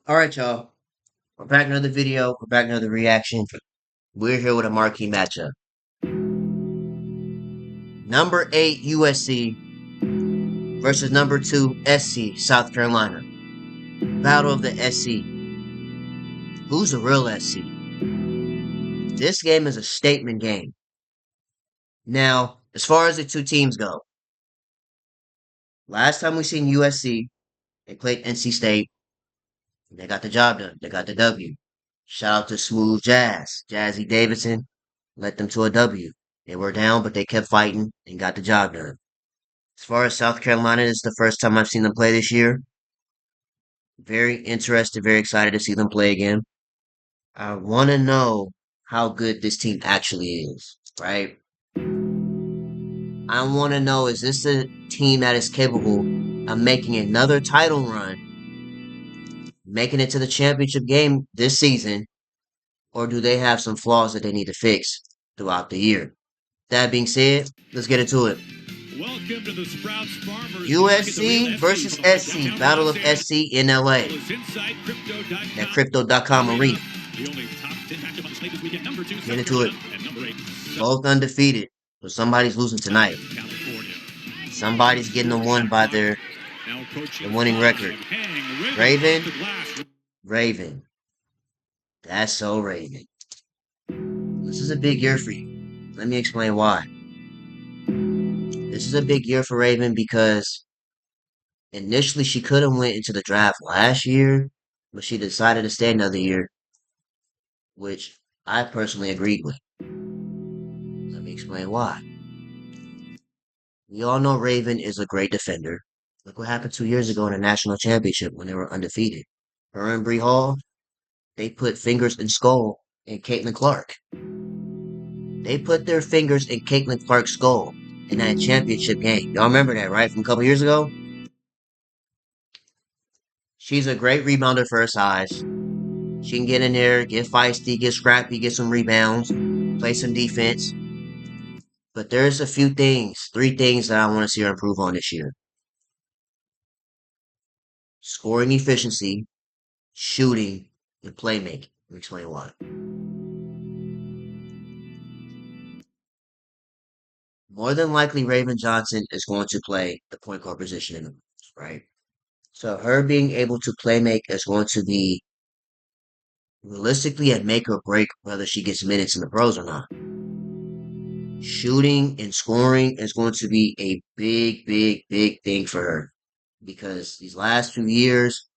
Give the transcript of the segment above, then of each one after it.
Alright, y'all. We're back another video. We're back another reaction. We're here with a marquee matchup. Number 8 USC versus number 2 SC South Carolina. Battle of the SC. Who's the real SC? This game is a statement game. Now, as far as the two teams go, last time we seen USC, they played NC State. They got the job done. They got the W. Shout out to Smooth Jazz. Jazzy Davidson led them to a W. They were down, but they kept fighting and got the job done. As far as South Carolina, it's the first time I've seen them play this year. Very interested, very excited to see them play again. I want to know how good this team actually is, right? I want to know, is this a team that is capable of making another title run, making it to the championship game this season, or do they have some flaws that they need to fix throughout the year? That being said, let's get into it. Welcome to the Sprouts Farmers USC versus SC, Battle of SC in LA at Crypto.com arena. Get into it. Both undefeated, but somebody's losing tonight. Somebody's getting the one by their winning record. Raven. That's so Raven. This is a big year for you. Let me explain why. This is a big year for Raven because initially she could have went into the draft last year, but she decided to stay another year, which I personally agreed with. Let me explain why. We all know Raven is a great defender. Look what happened 2 years ago in the national championship when they were undefeated. Her and Bree Hall, they put fingers in skull in Caitlin Clark. They put their fingers in Caitlin Clark's skull in that championship game. Y'all remember that, right? From a couple years ago? She's a great rebounder for her size. She can get in there, get feisty, get scrappy, get some rebounds, play some defense. But there's a few things, 3 things that I want to see her improve on this year. Scoring efficiency, shooting, and playmaking. Let me explain why. More than likely, Raven Johnson is going to play the point guard position in the Bulls, right? So her being able to play make is going to be realistically a make or break whether she gets minutes in the pros or not. Shooting and scoring is going to be a big thing for her because these last 2 years,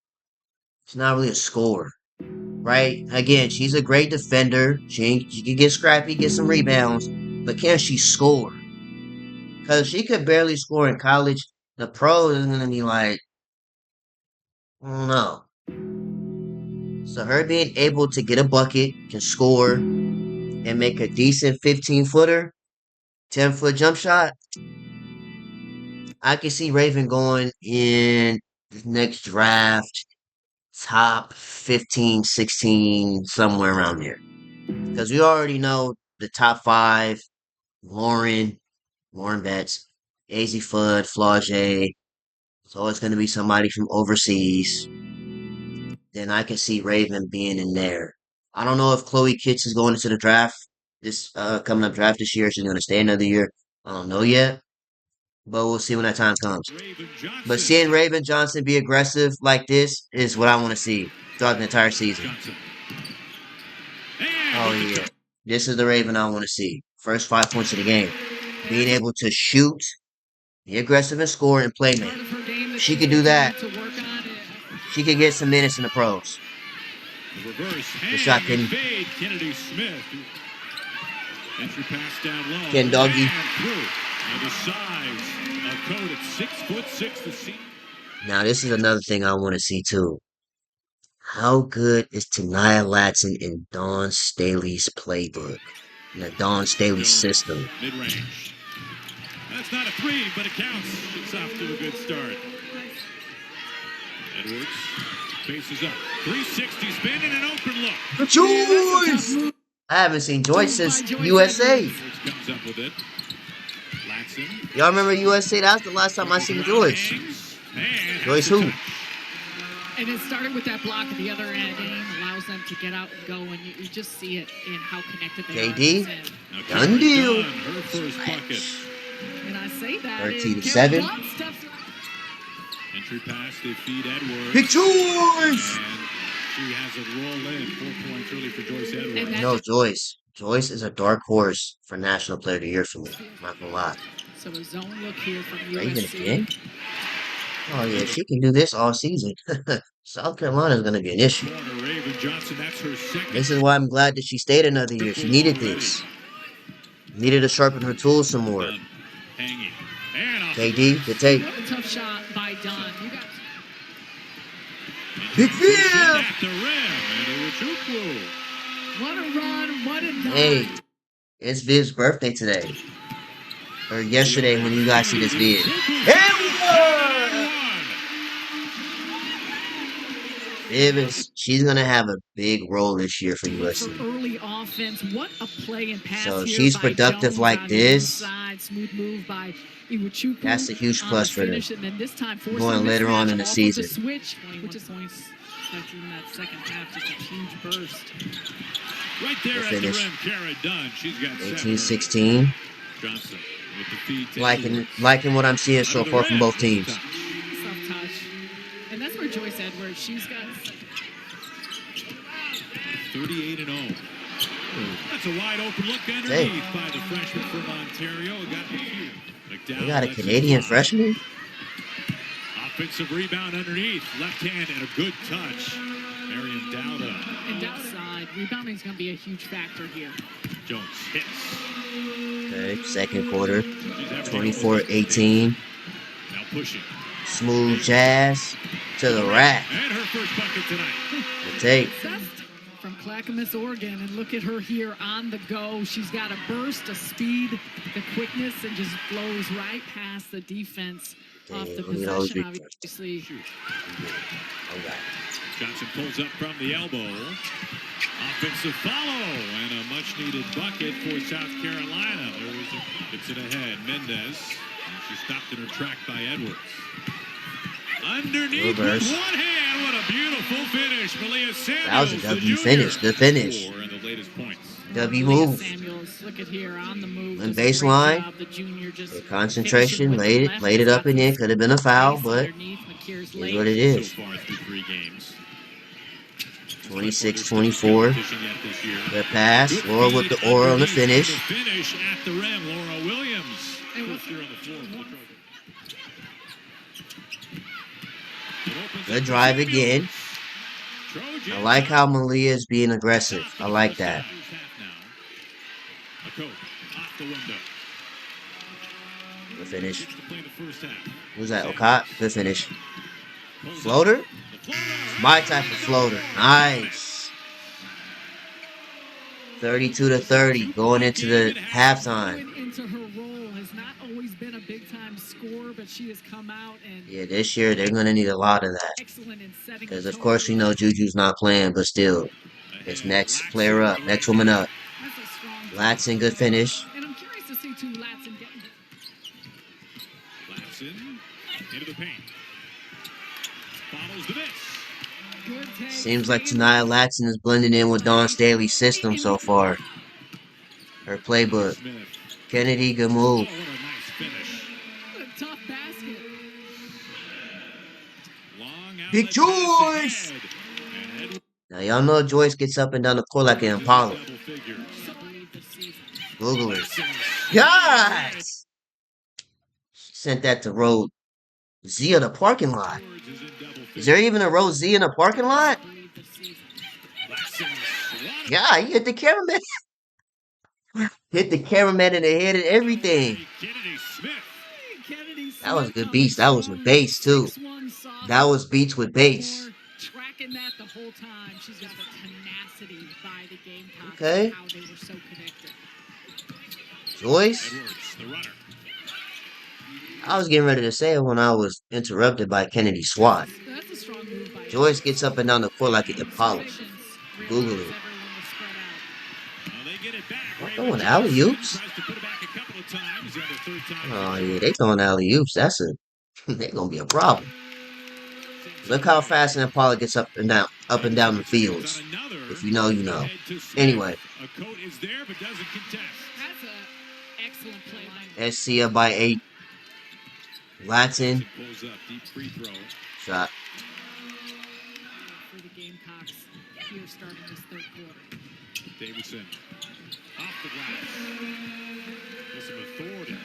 she's not really a scorer, right? Again, she's a great defender. She can get scrappy, get some rebounds, but can she score? Because she could barely score in college. The pro is going to be like, I don't know. So her being able to get a bucket, can score, and make a decent 15-footer, 10-foot jump shot, I can see Raven going in the next draft, top 15, 16, somewhere around there. Because we already know the top 5, Lauren Betts, AZ Fudd, Flau'jae. So it's going to be somebody from overseas. Then I can see Raven being in there. I don't know if Chloe Kitts is going into the draft, this coming up draft this year. She's going to stay another year. I don't know yet. But we'll see when that time comes. But seeing Raven Johnson be aggressive like this is what I want to see throughout the entire season. Oh, yeah. This is the Raven I want to see. First 5 points of the game. Being able to shoot, be aggressive and score and play make. She could do that. She could get some minutes in the pros. The shot couldn't. Ken Doggy. Now, this is another thing I want to see too. How good is Tania Latson in Dawn Staley's playbook? In the Dawn Staley system. Mid-range. That's not a 3, but it counts. It's off to a good start. Edwards faces up. 360 spin and an open look. Joyce! I haven't seen Joyce since USA. Comes up with it. Y'all remember USA? That was the last time I seen Joyce. Joyce who? And it started with that block at the other end. Allows them to get out and go, and you just see it in how connected they are. KD, done deal. Her first bucket. And I say that 13-7. Entry pass, they feed Edwards. Big Joyce! And she has it roll in. 4 points early for Joyce Edwards. No, Joyce. Joyce is a dark horse for National Player of the Year for me. I'm not gonna lie. So a zone look here from Raven USC. again? Oh yeah, she can do this all season. South Carolina is gonna be an issue. Raven Johnson, that's her second. This is why I'm glad that she stayed another year. She needed this. Needed to sharpen her tools some more. KD, good take. What a tough shot by Dunn. You got Big field! What a run, what a done. Hey, it's Viv's birthday today. Or yesterday when you guys see this vid. Here we go! Viv she's gonna have a big role this year for USC. Early offense, what a play and pass. So she's productive like this. Smooth move by That's a huge plus for them. And then this time going later on in the season. Switch, which is points in that second half, just a huge burst. Right there at the rim, Kara Dunn. She's got 18-16. Johnson with the feed. Liking what I'm seeing so far from both teams. Soft touch. And that's where Joyce Edwards, she's got 38-0. That's a wide open look underneath by the freshman from Ontario. They got a Canadian freshman? Offensive rebound underneath. Left hand and a good touch. Mariam Dowda. And outside. Rebounding is going to be a huge factor here. Jones hits. Okay, second quarter. 24-18. Now pushing. Smooth jazz to the rack. And her first bucket tonight. The take. From Clackamas, Oregon, and look at her here on the go. She's got a burst, a speed, the quickness, and just blows right past the defense off the possession, obviously. Johnson pulls up from the elbow. Offensive follow, and a much-needed bucket for South Carolina. Gets it ahead. Mendez. And she stopped in her track by Edwards. Underneath with one hand, what a beautiful finish. Malia Samuels. That was a W finish. Good finish. W move. Look at here on the move. And baseline. Concentration. Laid it up and in. Could have been a foul, but is what it is. 26-24. Good pass. Laura with the aura on the finish. Finish at the rim. Laura Williams. Good drive again. I like how Malia is being aggressive. I like that. Good finish. Who's that? Okat? Good finish. Floater? My type of floater. Nice. 32-30 going into the halftime. Yeah, this year they're going to need a lot of that. Because, of course, we know Juju's not playing, but still. It's next player up, next woman up. Latson, good finish. And I'm curious to see, too, Latson getting... Latson into the paint. Follows the miss. Seems like Tanaya Latson is blending in with Dawn Staley's system so far. Her playbook. Kennedy, good move. Big Joyce! Now, y'all know Joyce gets up and down the court like an Impala. Google it. Yes! She sent that to Road Z in the parking lot. Is there even a Road Z in the parking lot? Yeah, he hit the cameraman. Hit the cameraman in the head and everything. That was good beats. That was with bass, too. That was beats with bass. Tracking that the whole time. She's got the tenacity by the Gamecocks. Okay. How they were so connected. Joyce? I was getting ready to say it when I was interrupted by Kennedy Swat. Joyce gets up and down the court like an Impala. Google it. What, throwing alley-oops? Oh, yeah, they throwing alley-oops. They're going to be a problem. Look how fast an Impala gets up and down the Gets fields. on another. If you know, you know. Ahead to Smith. Anyway, A coat is there but doesn't contest. That's an excellent play by SC up by 8. Latin Pulls up deep free throw. shot. for the Gamecocks here starting this third quarter. Davidson off the glass. With some authority.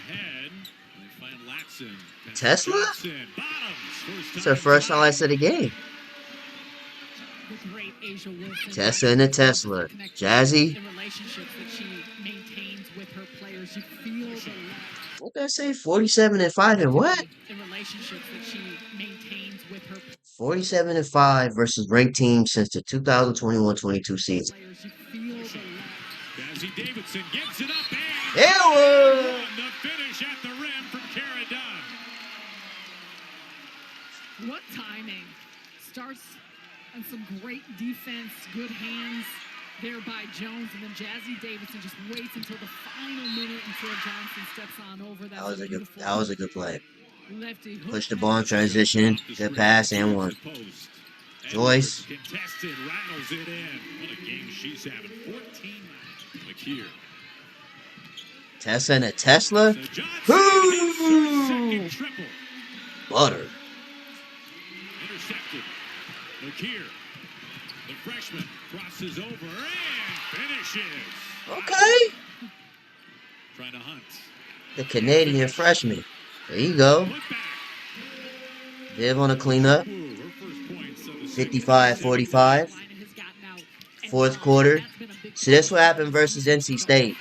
Ahead. They find Latson. Tesla? Johnson. Bottoms. It's her first highlights of the game. The great Asia Wilson. Tessa and the Tesla. Jazzy. The relationships that she maintains with her players. You feel the love. What did I say? 47 and 5 and what? The relationships that she maintains with her 47 and 5 versus ranked teams since the 2021-22 season. players. You feel the love. Jazzy Davidson gives it up and Ew! the finish at the rim from Kara Dunn. What timing. Starts on some great defense, good hands there by Jones, and then Jazzy Davidson just waits until the final minute until Johnson steps on over. That was a good play. Lefty Push the ball in transition, good pass, and one. Joyce. Contested, rattles it in. What a game she's having. 14 McKeer. Tessa and a Tesla. Second triple. Butter. Intercepted. McKeer. The freshman crosses over and finishes. Okay. Trying to hunt. The Canadian freshman. There you go. Viv on a cleanup. 55-45. Fourth quarter. See, that's what happened versus NC State.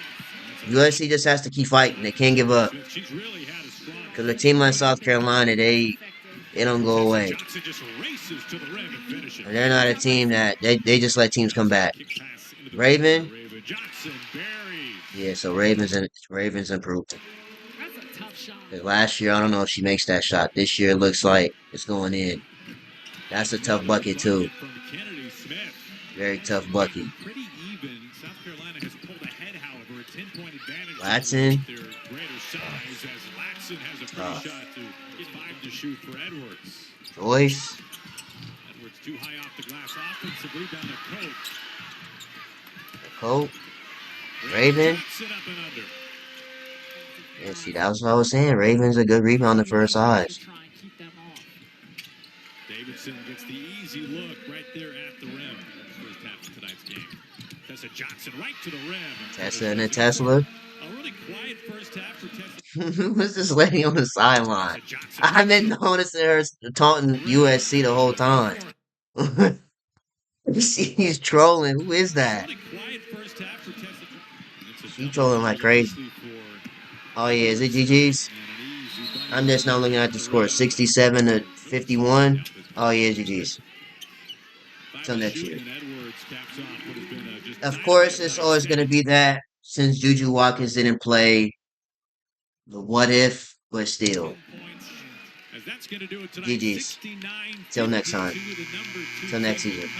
USC just has to keep fighting. They can't give up. Because a team like South Carolina, they don't go away. And they're not a team that they just let teams come back. Raven. Yeah, so Ravens improved. Last year, I don't know if she makes that shot. This year, it looks like it's going in. That's a tough bucket, too. Very tough bucket. Latson. Joyce. Edwards too high off the glass. Offensive rebound to Coat. Raven. Yeah, see, that was what I was saying. Raven's a good rebounder for her size. Davidson gets the easy look right there at the rim. First half of tonight's game. Tessa Johnson right to the rim. Tessa and a Tesla. A really quiet first half for Tessa. Who was this lady on the sideline? I've been noticing her taunting USC the whole time. She's trolling. Who is that? She's trolling like crazy. Oh yeah, is it GG's? I'm just now looking at the score. 67-51. Oh yeah, GG's. Till next year. Of course, it's always going to be that since Juju Watkins didn't play the what if, but still. GG's. Till next time. Till next season.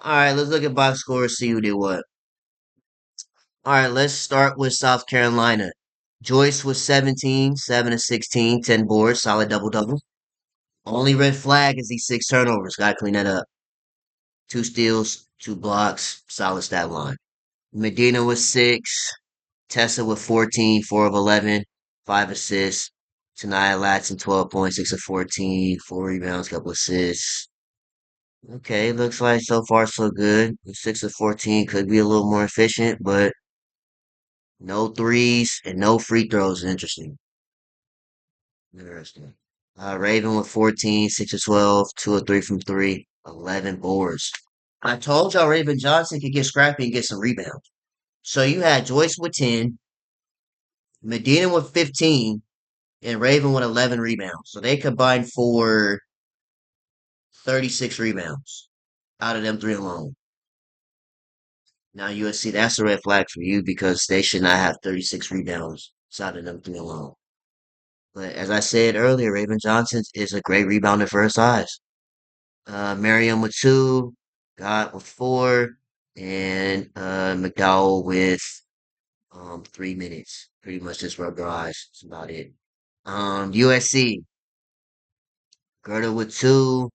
Alright, let's look at box scores, see who did what. Alright, let's start with South Carolina. Joyce was 17, 7 of 16, 10 boards, solid double-double. Only red flag is these 6 turnovers. Gotta clean that up. 2 steals, 2 blocks, solid stat line. Medina was 6. Tessa with 14, 4 of 11, 5 assists. Tanaya Latson, 12 points, 6 of 14, 4 rebounds, couple assists. Okay, looks like so far so good. 6 of 14 could be a little more efficient, but no threes and no free throws. Interesting. Interesting. Raven with 14, 6 of 12, 2 of 3 from 3, 11 boards. I told y'all Raven Johnson could get scrappy and get some rebounds. So you had Joyce with 10, Medina with 15, and Raven with 11 rebounds. So they combined for 36 rebounds out of them 3 alone. Now USC, that's a red flag for you because they should not have 36 rebounds out of them 3 alone. But as I said earlier, Raven Johnson is a great rebounder for her size. Miriam with 2, Gott with 4, and McDowell with 3 minutes. Pretty much just rubbed her eyes. That's about it. USC. Gerda with 2,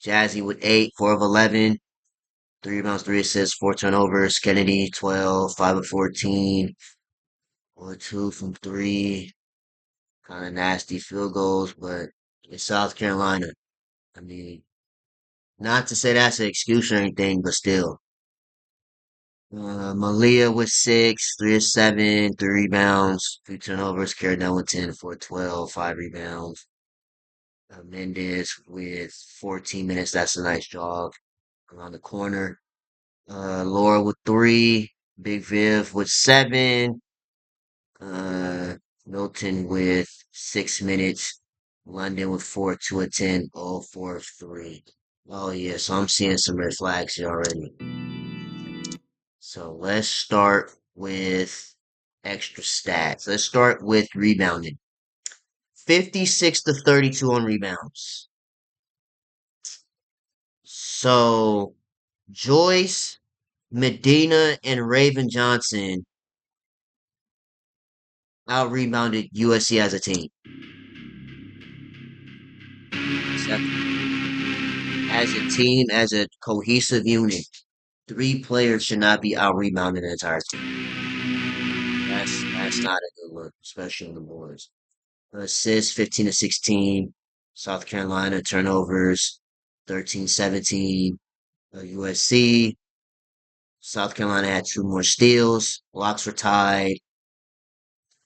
Jazzy with 8, 4 of 11, 3 rebounds, 3 assists, 4 turnovers. Kennedy 12, 5 of 14, 1 2 from 3. Kind of nasty field goals, but it's South Carolina. I mean, not to say that's an excuse or anything, but still. Malia with 6, 3 of 7, 3 rebounds, 2 turnovers. Carried down with 10, 4 12, 5 rebounds. Mendez with 14 minutes. That's a nice jog around the corner. Laura with 3. Big Viv with 7. Uh, Milton with 6 minutes. London with 4, 2 of 10, all 4 of 3. Oh yeah, so I'm seeing some red flags here already. So let's start with extra stats. Let's start with rebounding. 56 to 32 on rebounds. So Joyce, Medina, and Raven Johnson out rebounded USC as a team. As a team, as a cohesive unit, 3 players should not be out rebounding the entire team. That's not a good look, especially on the boards. Assists 15 to 16. South Carolina turnovers 13-17. USC. South Carolina had 2 more steals. Blocks were tied.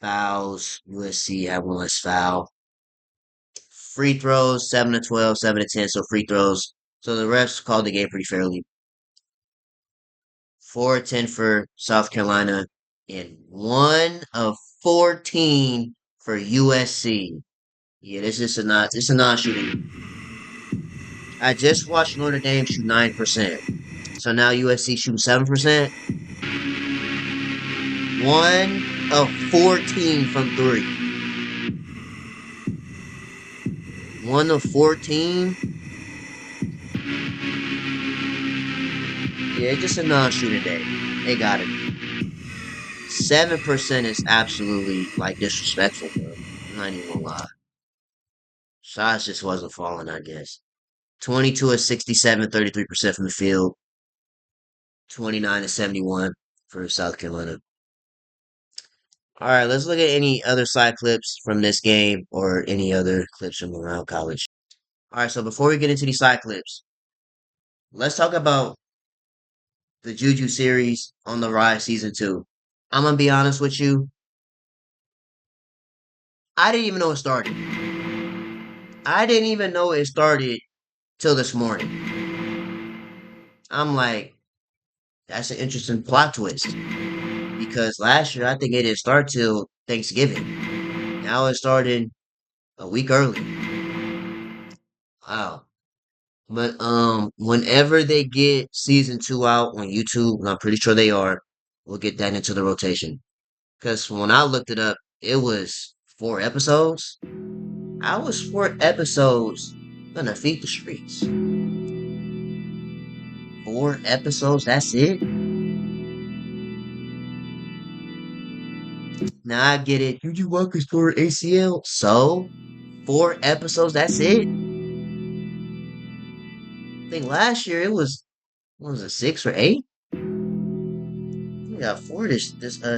Fouls. USC had 1 less foul. Free throws 7 to 12, 7 to 10. So free throws. So the refs called the game pretty fairly. 4 of 10 for South Carolina and 1 of 14 for USC. Yeah, this is a non-shooting. I just watched Notre Dame shoot 9%. So now USC shooting 7%. 1 of 14 from 3. 1 of 14. Yeah, just a non-shooting day. They got it. 7% is absolutely like disrespectful, bro. I'm not even gonna lie. Shots just wasn't falling, I guess. 22 of 67, 33% from the field. 29 to 71 for South Carolina. All right, let's look at any other side clips from this game or any other clips from around college. All right, so before we get into these side clips, let's talk about the Juju series on the Rise season 2. I'm gonna be honest with you. I didn't even know it started. I didn't even know it started till this morning. I'm like, that's an interesting plot twist because last year I think it didn't start till Thanksgiving. Now it started a week early. Wow. But whenever they get season 2 out on YouTube, and I'm pretty sure they are, we'll get that into the rotation. Because when I looked it up, it was 4 episodes. I was 4 episodes gonna feed the streets. 4 episodes, that's it. Now I get it. Juju Walker's tore ACL. So 4 episodes, that's it. I think last year it was what was it, 6 or 8? We got 4 this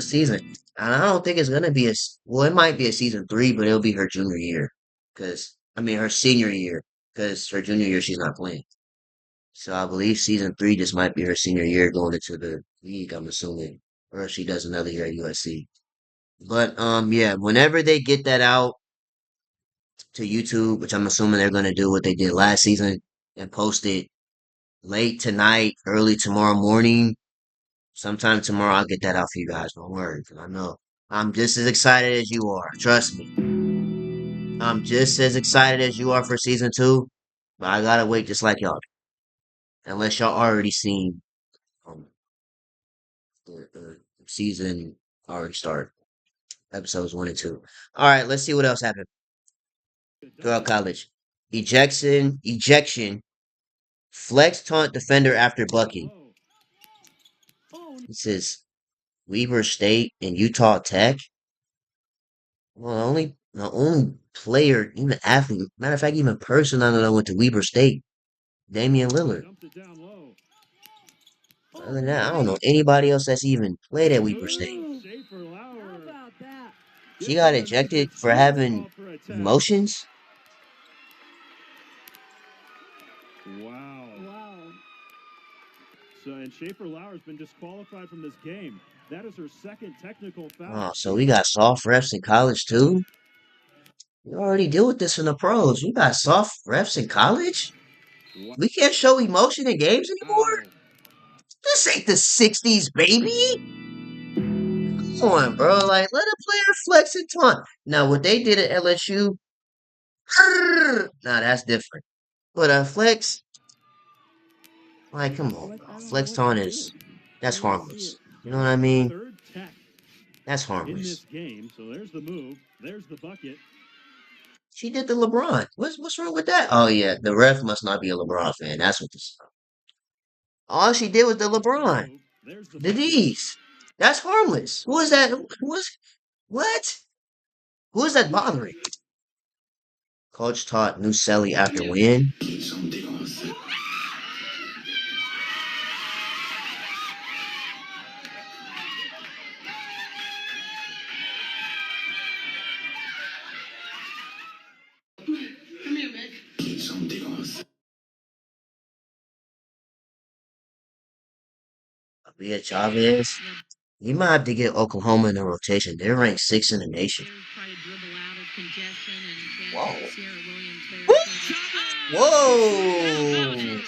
season. And I don't think it's gonna be well, it might be a season 3, but it'll be her junior year. Her senior year. Because her junior year she's not playing. So I believe season 3 just might be her senior year going into the league, I'm assuming. Or if she does another year at USC. But yeah, whenever they get that out to YouTube, which I'm assuming they're gonna do what they did last season and post it late tonight, early tomorrow morning, sometime tomorrow I'll get that out for you guys. Don't worry, 'cause I know I'm just as excited as you are. Trust me. I'm just as excited as you are for season 2, but I gotta wait just like y'all. Unless y'all already seen um, the season already started. Episodes 1 and 2. Alright, let's see what else happened throughout college. Ejection. Flex taunt defender after bucket. It says Weber State and Utah Tech. Well, the only player, even athlete, matter of fact, even person I know that went to Weber State, Damian Lillard. Dumped it down low. Other Oh, than that, I don't nice. know anybody else that's even played at Weber State. Ooh, Schaefer Lauer. How about that? She Gets got it underneath ejected it. for She is having called for a tech. emotions. Wow. Wow. So, and Schaefer Lauer's been disqualified from this game. That is her second technical Oh, foul. so we got soft refs in college too. We already deal with this in the pros. We got soft refs in college. We can't show emotion in games anymore. Wow. This ain't the '60s, baby. Come on, bro. Like, let a player flex and taunt. Now, what they did at LSU, nah, that's different. But flex, like, come on, bro. I don't know Flex what she taunt did. is I that's didn't see it. harmless. You know what I mean? Third tech That's in this harmless. game. So there's the move. There's the bucket. She did the LeBron. What's wrong with that? Oh yeah, the ref must not be a LeBron fan. That's what this. All she did was the There's the LeBron. move. There's the The bucket. D's. That's harmless. Who is that? Who is what? Who is that bothering? Coach taught Nucelli after win. Via Chavez. You might have to get Oklahoma in the rotation. They're ranked sixth in the nation. Whoa. Whoa.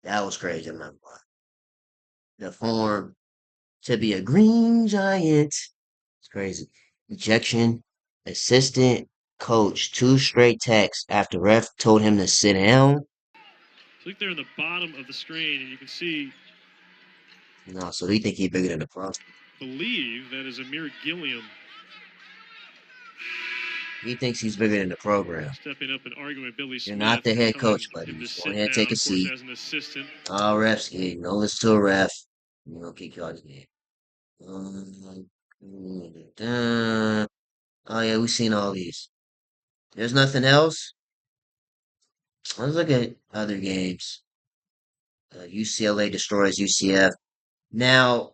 That was crazy, man. The form to be a green giant. It's crazy. Ejection. Assistant coach, two straight texts after ref told him to sit down. Look there in the bottom of the screen, and you can see, No, so he think he bigger than the pro. believe that is Amir Gilliam He thinks he's bigger than the program. stepping up and arguing with Billy You're Smith not the and head telling coach, buddy. him to Just go sit ahead and take down, a of course, seat. as an assistant. All refs game. No listen to a ref. You don't kick you out of the game. Oh yeah, we've seen all these. There's nothing else. Let's look at other games. UCLA destroys UCF. Now,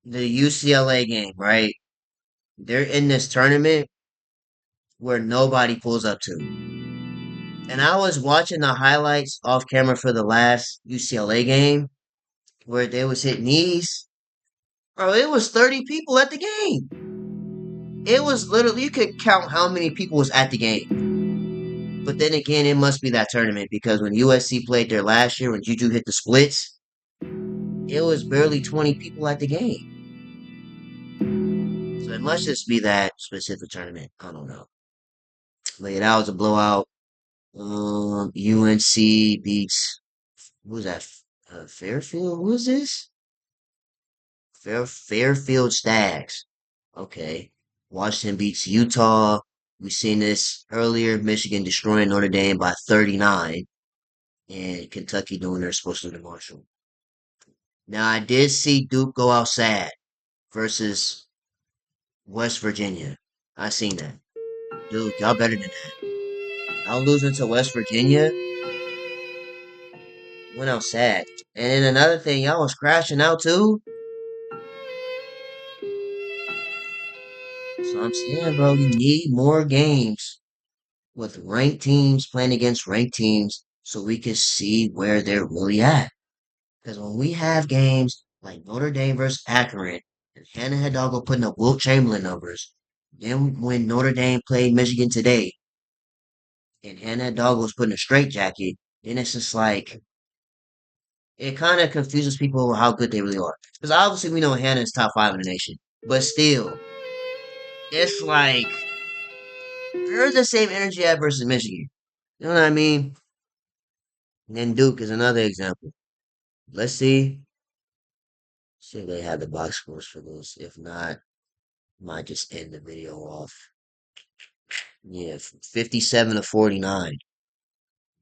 the UCLA game, right? They're in this tournament where nobody pulls up to. And I was watching the highlights off camera for the last UCLA game where they was hitting knees. Bro, it was 30 people at the game. It was literally, you could count how many people was at the game. But then again, it must be that tournament because when USC played there last year, when Juju hit the splits, it was barely 20 people at the game. So it must just be that specific tournament. I don't know. But yeah, that was a blowout. UNC beats, who was that? Fairfield? Who is this? Fairfield Stags. Okay. Washington beats Utah. We seen this earlier. Michigan destroying Notre Dame by 39. And Kentucky doing their supposed to Marshall. Now I did see Duke go out sad versus West Virginia. I seen that. Duke, y'all better than that. Y'all losing to West Virginia went out sad. And then another thing, y'all was crashing out too. So I'm saying, bro, you need more games with ranked teams playing against ranked teams so we can see where they're really at. Because when we have games like Notre Dame versus Akron and Hannah Hidalgo putting up Wilt Chamberlain numbers, then when Notre Dame played Michigan today and Hannah Hidalgo was putting a straight jacket, then it's just like it kind of confuses people how good they really are. Because obviously we know Hannah is top five in the nation, but still, it's like they're the same energy at versus Michigan. You know what I mean? And then Duke is another example. Let's see if they have the box scores for this. If not, might just end the video off. Yeah, 57 to 49.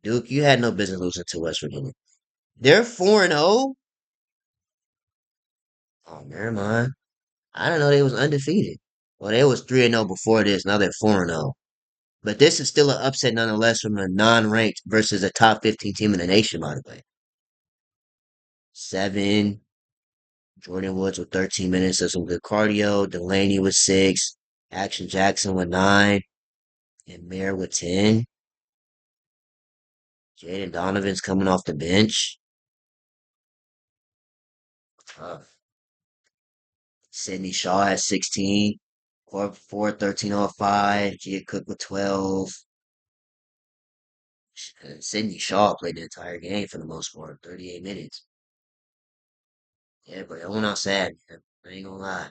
Duke, you had no business losing to West Virginia. They're 4 and 0. Oh, never mind. I didn't know they was undefeated. Well, they was 3-0 before this. Now they're 4-0. But this is still an upset nonetheless from a non-ranked versus a top 15 team in the nation, by the way. 7. Jordan Woods with 13 minutes of some good cardio. Delaney with 6. Action Jackson with 9. And Mayer with 10. Jaden Donovan's coming off the bench. Sydney Shaw at 16. 1305. Gia Cook with 12. Sydney Shaw played the entire game for the most part, 38 minutes. Yeah, but it went outside, man. I ain't gonna lie.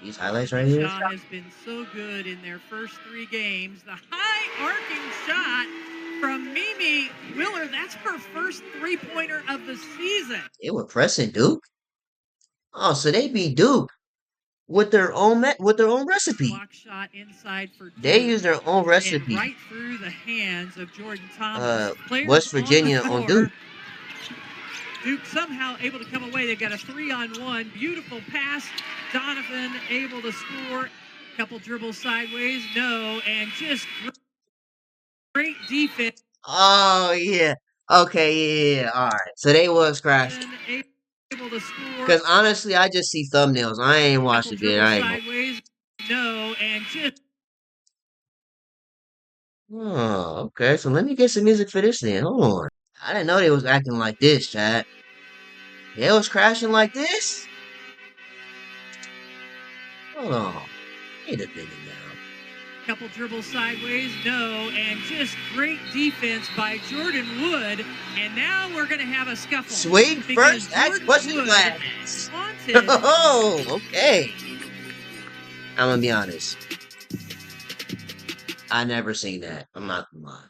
These highlights right Sydney here. Shaw has been so good in their first 3 games. The high arcing shot from Mimi Willer. That's her first 3-pointer of the season. They were pressing Duke. Oh, so they beat Duke with their own recipe. Block shot inside for Duke. They use their own And recipe. right through the hands of Jordan Thomas. Players West Virginia on Duke. Duke somehow able to come away. They've got a 3-on-1. Beautiful pass. Donovan able to score. Couple dribbles sideways. No. And just great defense. Oh yeah. Okay, yeah. All right. So they was crashing. Able to score. Because honestly, I just see thumbnails. I ain't watched the video. I ain't sideways. No. And just. Oh, okay. So let me get some music for this then. Hold on. I didn't know they was acting like this, Chad. They was crashing like this? Hold on. Wait a minute now. Couple dribbles sideways, no, and just great defense by Jordan Wood. And now we're going to have a scuffle. Swing first, ask question last. Oh, okay. I'm gonna be honest. I never seen that. I'm not gonna lie.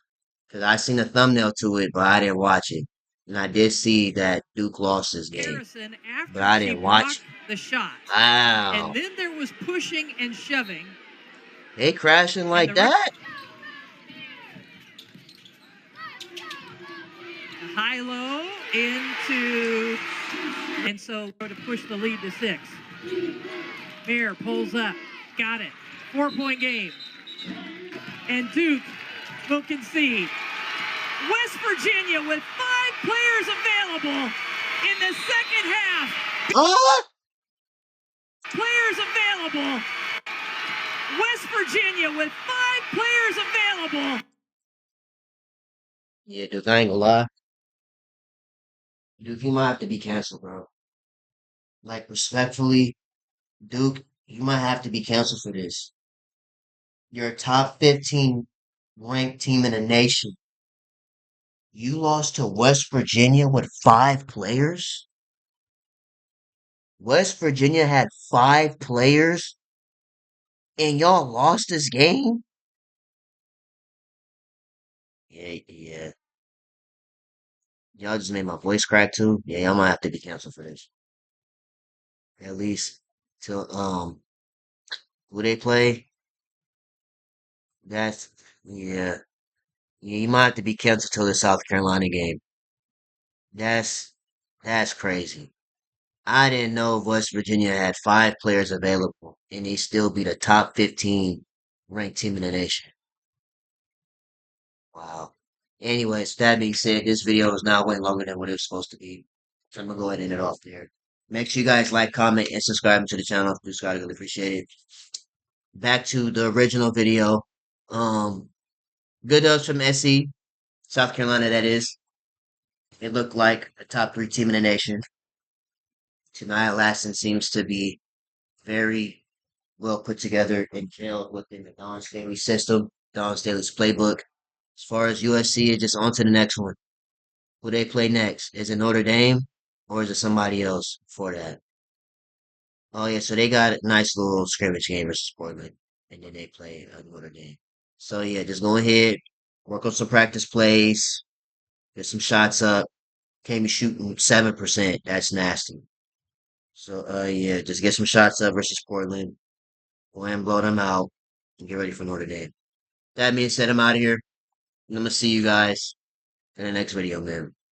Because I seen a thumbnail to it, but I didn't watch it. And I did see that Duke lost this game. But I didn't watch the shot. Wow. And then there was pushing and shoving. They crashing like that? High-low into, and so to push the lead to 6. Mayer pulls up, got it. 4-point game. And Duke will concede. West Virginia with 5 players available in the second half. Players available. West Virginia with 5 players available. Yeah, Duke, I ain't gonna lie. Duke, you might have to be canceled, bro. Like, respectfully, Duke, you might have to be canceled for this. You're a top 15 ranked team in the nation. You lost to West Virginia with 5 players? West Virginia had 5 players and y'all lost this game? Yeah. Y'all just made my voice crack too. Yeah, y'all might have to be canceled for this. At least till who they play? That's yeah. Yeah, you might have to be canceled till the South Carolina game. That's that's crazy. I didn't know West Virginia had 5 players available and they still be the top 15 ranked team in the nation. Wow. Anyways, that being said, this video is now way longer than what it was supposed to be. So I'm gonna go ahead and end it off there. Make sure you guys like, comment, and subscribe to the channel. Just gotta really appreciate it. Back to the original video. Um, good dubs from SC, South Carolina, that is. It looked like a top 3 team in the nation. Tonight, Lassen seems to be very well put together and gelled within the Don Staley system, Don Staley's playbook. As far as USC, it's just on to the next one. Who they play next? Is it Notre Dame or is it somebody else for that? Oh yeah, so they got a nice little scrimmage game versus Portland, and then they play Notre Dame. So yeah, just go ahead, work on some practice plays, get some shots up. Can't be shooting 7%. That's nasty. So yeah, just get some shots up versus Portland. Go ahead and blow them out and get ready for Notre Dame. That being said, I'm out of here. And I'm gonna see you guys in the next video, man.